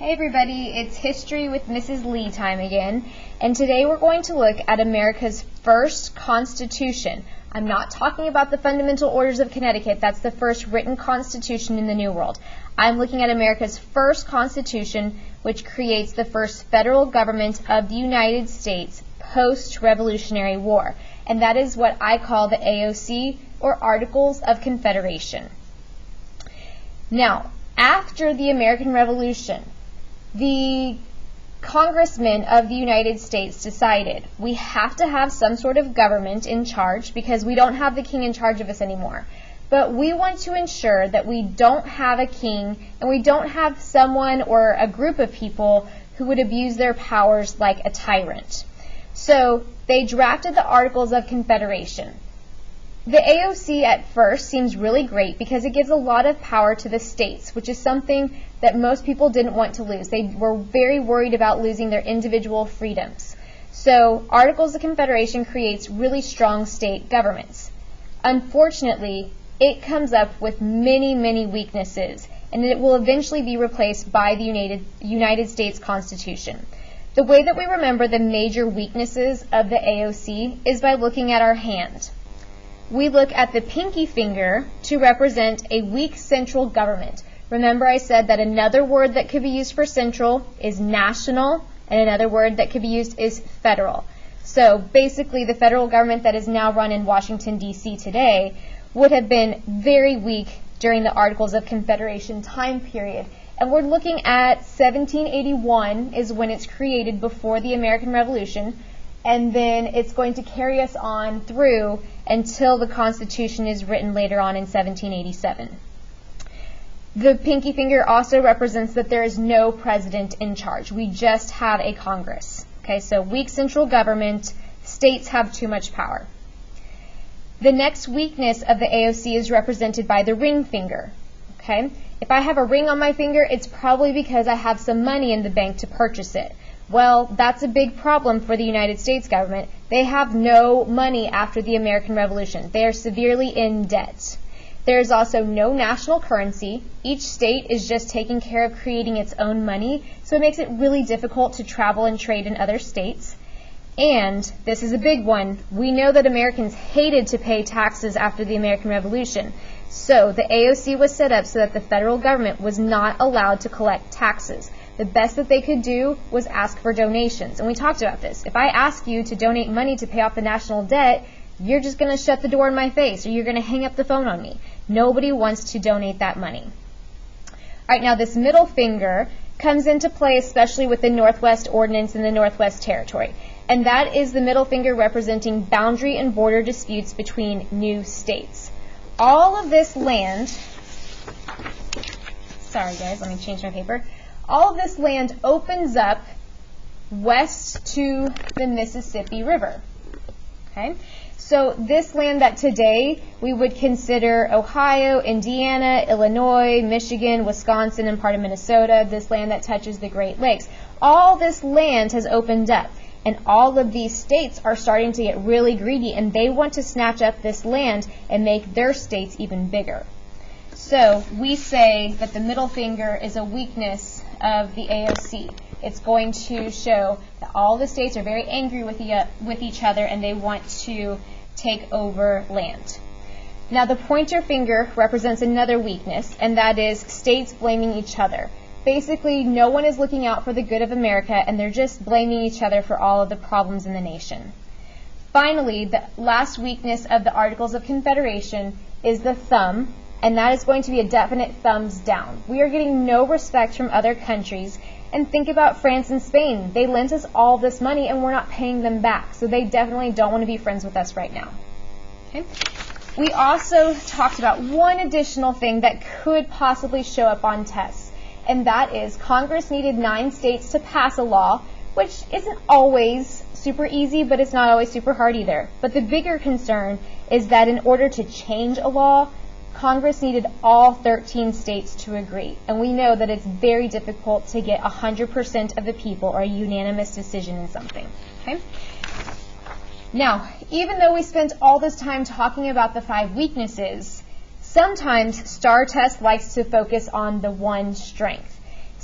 Hey everybody, it's History with Mrs. Lee time again, and today we're going to look at America's first Constitution. I'm not talking about the Fundamental Orders of Connecticut, that's the first written Constitution in the New World. I'm looking at America's first Constitution, which creates the first federal government of the United States post-Revolutionary War, and that is what I call the AOC, or Articles of Confederation. Now, after the American Revolution, the congressmen of the United States decided we have to have some sort of government in charge because we don't have the king in charge of us anymore. But we want to ensure that we don't have a king and we don't have someone or a group of people who would abuse their powers like a tyrant. So they drafted the Articles of Confederation. The AOC at first seems really great because it gives a lot of power to the states, which is something that most people didn't want to lose. They were very worried about losing their individual freedoms. So Articles of Confederation creates really strong state governments. Unfortunately, it comes up with many weaknesses, and it will eventually be replaced by the United States Constitution. The way that we remember the major weaknesses of the AOC is by looking at our hand. We look at the pinky finger to represent a weak central government. Remember I said that another word that could be used for central is national, and another word that could be used is federal. So basically the federal government that is now run in Washington, D.C. today would have been very weak during the Articles of Confederation time period. And we're looking at 1781 is when it's created before the American Revolution, and then it's going to carry us on through until the Constitution is written later on in 1787. The pinky finger also represents that there is no president in charge. We just have a Congress. Okay, so weak central government, states have too much power. The next weakness of the AOC is represented by the ring finger. Okay, if I have a ring on my finger, it's probably because I have some money in the bank to purchase it. Well, that's a big problem for the United States government. They have no money after the American Revolution. They are severely in debt. There is also no national currency. Each state is just taking care of creating its own money, so it makes it really difficult to travel and trade in other states. And, this is a big one, we know that Americans hated to pay taxes after the American Revolution. So, the AOC was set up so that the federal government was not allowed to collect taxes. The best that they could do was ask for donations. And we talked about this. If I ask you to donate money to pay off the national debt, you're just going to shut the door in my face, or you're going to hang up the phone on me. Nobody wants to donate that money. All right, now this middle finger comes into play especially with the Northwest Ordinance and the Northwest Territory. And that is the middle finger representing boundary and border disputes between new states. All of this land, sorry guys, let me change my paper. All of this land opens up west to the Mississippi River. Okay? So this land that today we would consider Ohio, Indiana, Illinois, Michigan, Wisconsin, and part of Minnesota, this land that touches the Great Lakes, all this land has opened up. And all of these states are starting to get really greedy, and they want to snatch up this land and make their states even bigger. So we say that the middle finger is a weakness of the AOC. It's going to show that all the states are very angry with each other and they want to take over land. Now the pointer finger represents another weakness, and that is states blaming each other. Basically, no one is looking out for the good of America, and they're just blaming each other for all of the problems in the nation. Finally, the last weakness of the Articles of Confederation is the thumb, and that is going to be a definite thumbs down. We are getting no respect from other countries. And think about France and Spain. They lent us all this money and we're not paying them back. So they definitely don't want to be friends with us right now. Okay. We also talked about one additional thing that could possibly show up on tests. And that is Congress needed 9 states to pass a law, which isn't always super easy, but it's not always super hard either. But the bigger concern is that in order to change a law, Congress needed all 13 states to agree, and we know that it's very difficult to get 100% of the people or a unanimous decision in something. Okay? Now, even though we spent all this time talking about the 5 weaknesses, sometimes STAR test likes to focus on the one strength.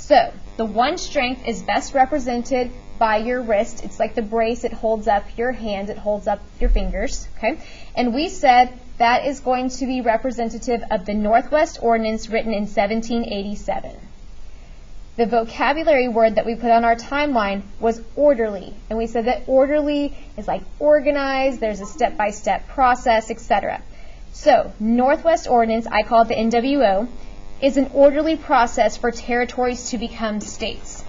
So the one strength is best represented by your wrist. It's like the brace. It holds up your hand. It holds up your fingers. Okay? And we said that is going to be representative of the Northwest Ordinance written in 1787. The vocabulary word that we put on our timeline was orderly. And we said that orderly is like organized, there's a step-by-step process, etc. So, Northwest Ordinance, I call it the NWO, is an orderly process for territories to become states.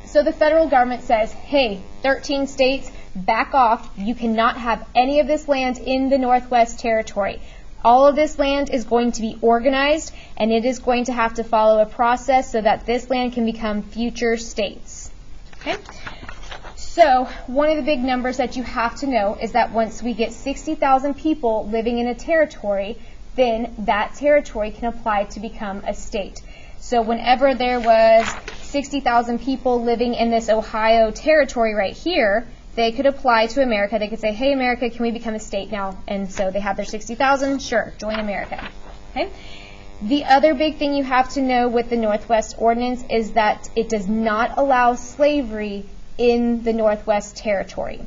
So the federal government says, hey, 13 states, back off. You cannot have any of this land in the Northwest Territory. All of this land is going to be organized, and it is going to have to follow a process so that this land can become future states. Okay? So one of the big numbers that you have to know is that once we get 60,000 people living in a territory, then that territory can apply to become a state. So whenever there was 60,000 people living in this Ohio territory right here, they could apply to America. They could say, hey, America, can we become a state now? And so they have their 60,000. Sure, join America. Okay? The other big thing you have to know with the Northwest Ordinance is that it does not allow slavery in the Northwest Territory.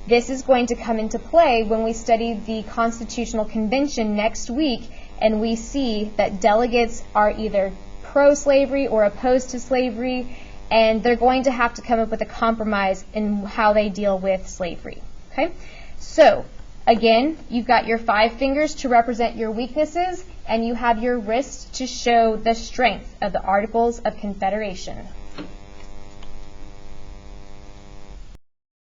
This is going to come into play when we study the Constitutional Convention next week, and we see that delegates are either pro-slavery or opposed to slavery, and they're going to have to come up with a compromise in how they deal with slavery. Okay? So, again, you've got your 5 fingers to represent your weaknesses, and you have your wrist to show the strength of the Articles of Confederation.